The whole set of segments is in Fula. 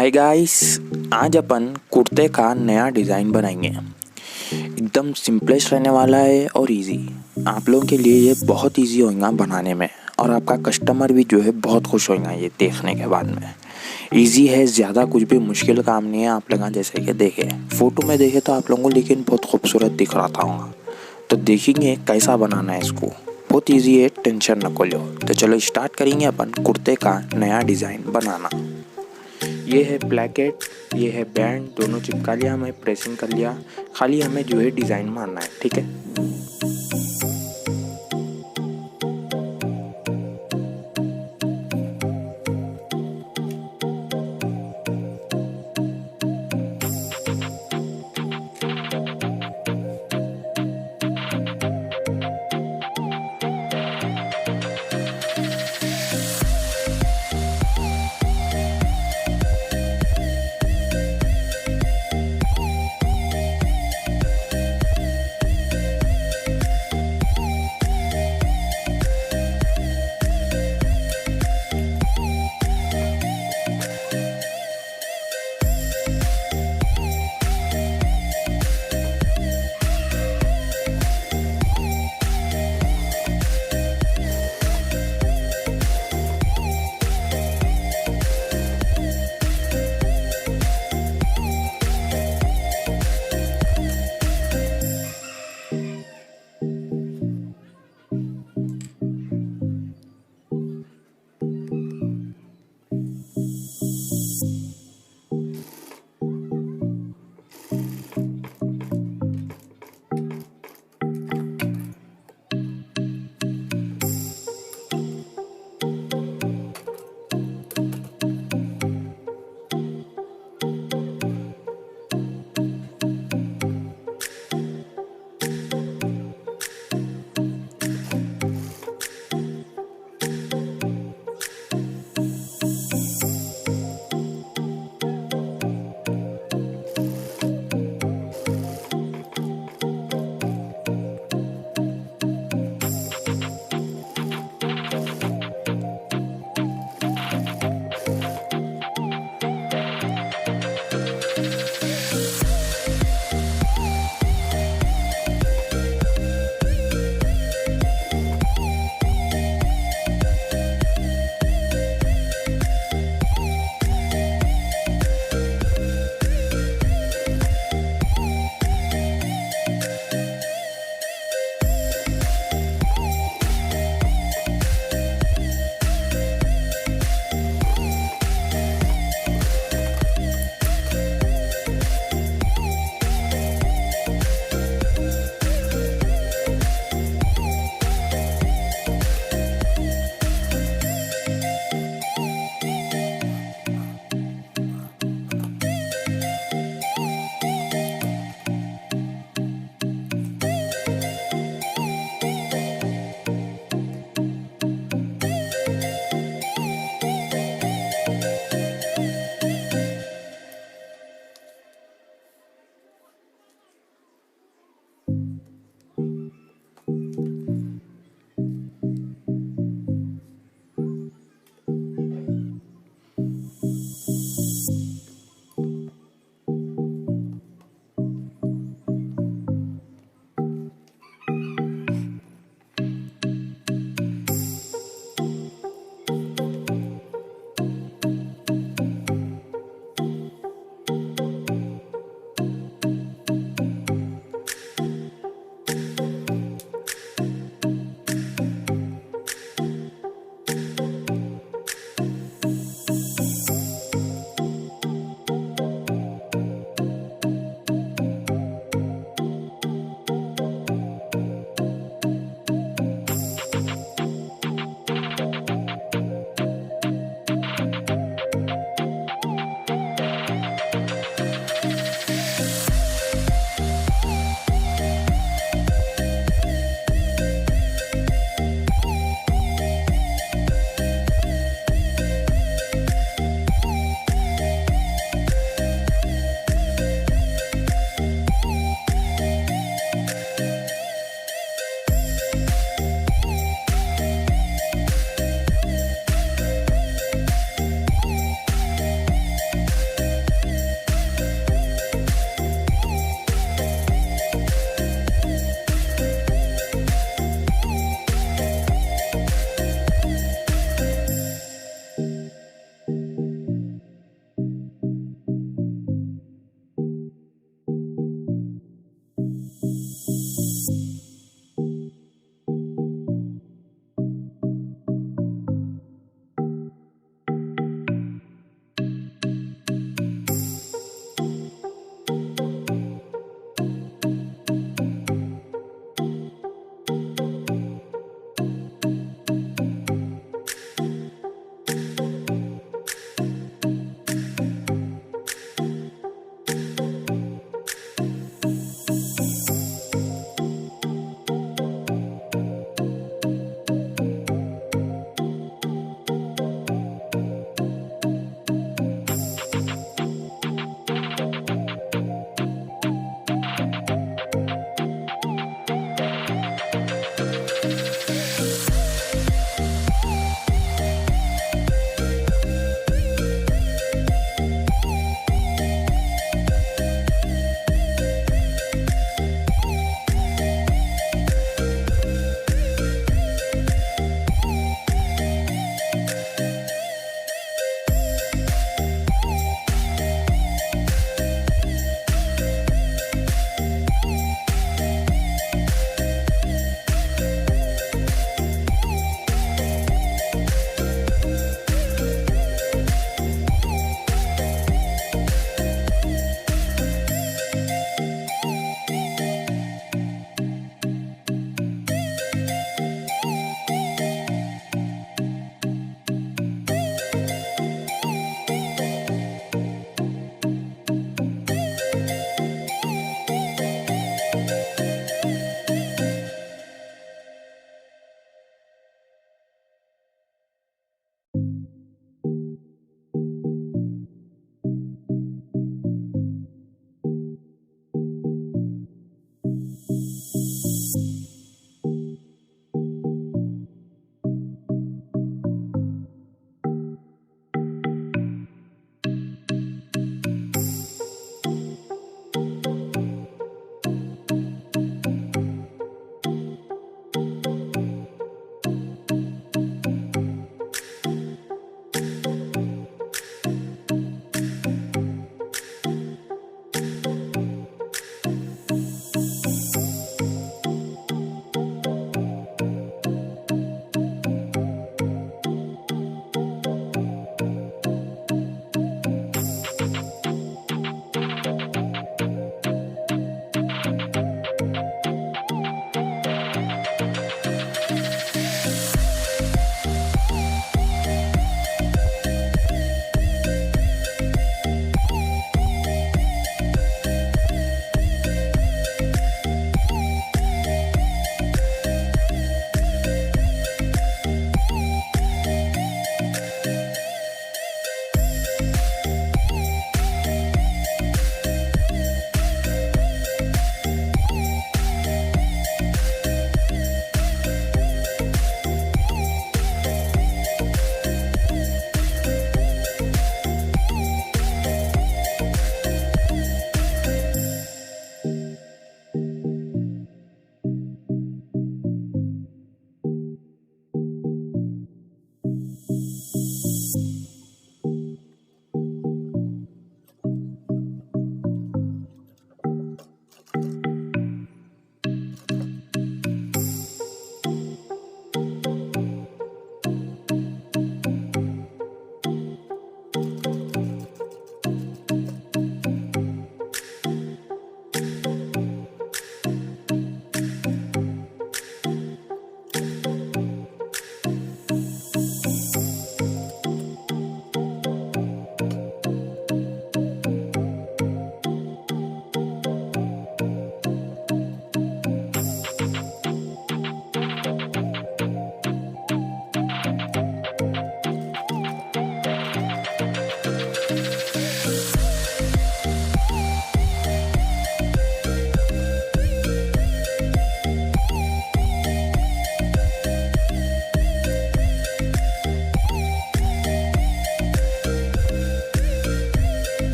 Hi guys, आज अपन कुर्ते का नया डिज़ाइन बनाएंगे। एकदम सिंपलेस्ट रहने वाला है और इजी। आप लोगों के लिए ये बहुत इजी होगा बनाने में और आपका कस्टमर भी जो है बहुत खुश होगा ये देखने के बाद में। इजी है, ज़्यादा कुछ भी मुश्किल काम नहीं है। आप लोग जैसे कि देखे फ़ोटो में देखे तो आप लोगों को लेकिन बहुत खूबसूरत दिख रहा था होगा, तो देखेंगे कैसा बनाना है इसको। बहुत इजी है, टेंशन न को लो। तो चलो स्टार्ट करेंगे अपन कुर्ते का नया डिज़ाइन बनाना। ये है प्लेकेट, ये है बैंड, दोनों चिपका लिया, हमें प्रेसिंग कर लिया। खाली हमें जो है डिज़ाइन मारना है, ठीक है।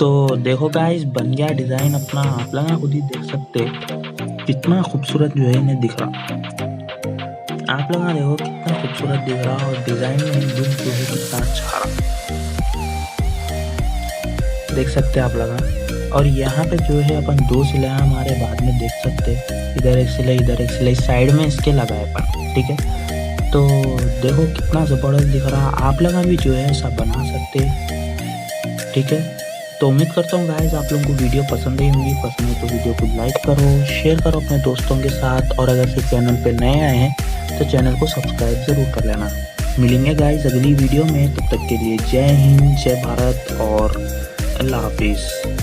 तो देखो गाइस, बन गया डिज़ाइन अपना। आप लोग खुद ही देख सकते कितना खूबसूरत जो है इन्हें दिख रहा। आप लोग देखो कितना खूबसूरत दिख रहा और डिज़ाइन में लुक जो है कितना अच्छा आ रहा, देख सकते हैं आप लोग। और यहाँ पे जो है अपन 2 सिलाई हमारे बाद में देख सकते, इधर एक सिलाई इधर एक सिलाई साइड में इसके लगाए अपन, ठीक है। तो देखो कितना ज़बरदस्त दिख रहा। आप लोग भी जो है ऐसा बना सकते, ठीक है। तो उम्मीद करता हूँ गाइस आप लोगों को वीडियो पसंद आई होगी। पसंद है तो वीडियो को लाइक करो, शेयर करो अपने दोस्तों के साथ, और अगर इस चैनल पे नए आए हैं तो चैनल को सब्सक्राइब ज़रूर कर लेना। मिलेंगे गाइस अगली वीडियो में, तब तक के लिए जय हिंद, जय भारत और अल्लाह हाफिज़।